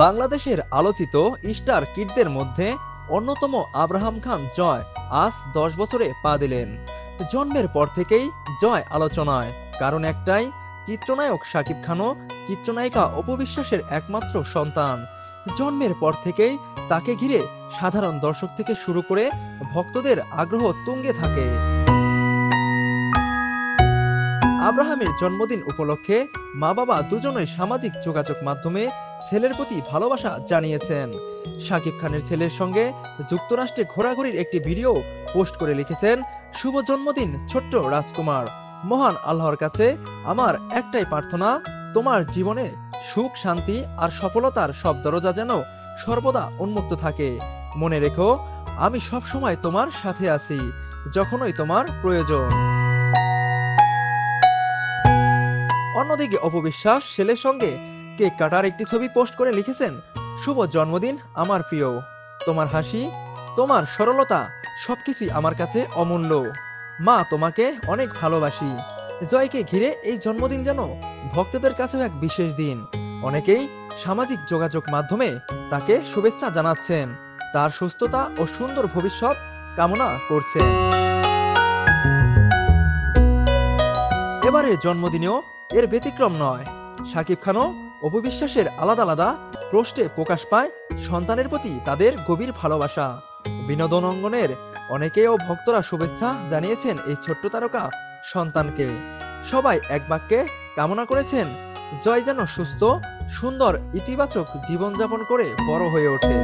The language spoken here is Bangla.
বাংলাদেশের আলোচিত স্টার কিডদের মধ্যে অন্যতম আব্রাহাম খান জয় আজ ১০ বছরে পা দিলেন। জন্মের পর থেকেই জয় আলোচনায়, কারণ একটাই, চিত্রনায়ক শাকিব খানও চিত্রনায়িকা অপু বিশ্বাসের একমাত্র সন্তান। জন্মের পর থেকেই তাকে ঘিরে সাধারণ দর্শক থেকে শুরু করে ভক্তদের আগ্রহ তুঙ্গে থাকে। আব্রাহামের জন্মদিন উপলক্ষে মা বাবা দুজনেই সামাজিক যোগাযোগ মাধ্যমে ছেলের প্রতি ভালোবাসা জানিয়েছেন। শাকিব খানের ছেলের সঙ্গে যুক্তরাষ্ট্রে ঘোরাঘুরির একটি ভিডিও পোস্ট করে লিখেছেন, শুভ জন্মদিন ছোট্ট রাজকুমার। মহান আল্লাহর কাছে আমার একটাই প্রার্থনা, তোমার জীবনে সুখ, শান্তি আর সফলতার সব দরজা যেন সর্বদা উন্মুক্ত থাকে। মনে রেখো, আমি সবসময় তোমার সাথে আছি, যখনই তোমার প্রয়োজন। অন্যদিকে অপু বিশ্বাস ছেলের সঙ্গে কেক কাটার একটি ছবি পোস্ট করে লিখেছেন, শুভ জন্মদিন আমার প্রিয়, তোমার হাসি, তোমার সরলতা সবকিছুই আমার কাছে অমূল্য। মা, তোমাকে অনেক ভালোবাসি। জয়কে ঘিরে এই জন্মদিন যেন ভক্তদের কাছেও এক বিশেষ দিন। অনেকেই সামাজিক যোগাযোগ মাধ্যমে তাকে শুভেচ্ছা জানাচ্ছেন, তার সুস্থতা ও সুন্দর ভবিষ্যৎ কামনা করছেন। এবারে জন্মদিনেও এর ব্যতিক্রম নয়। শাকিব খানও অপু বিশ্বাসের আলাদা আলাদা পোস্টে প্রকাশ পায় সন্তানের প্রতি তাদের গভীর ভালোবাসা। বিনোদন অঙ্গনের অনেকেও ভক্তরা শুভেচ্ছা জানিয়েছেন এই ছোট্ট তারকা সন্তানকে। সবাই এক বাক্যে কামনা করেছেন জয় যেন সুস্থ, সুন্দর, ইতিবাচক জীবনযাপন করে বড় হয়ে ওঠে।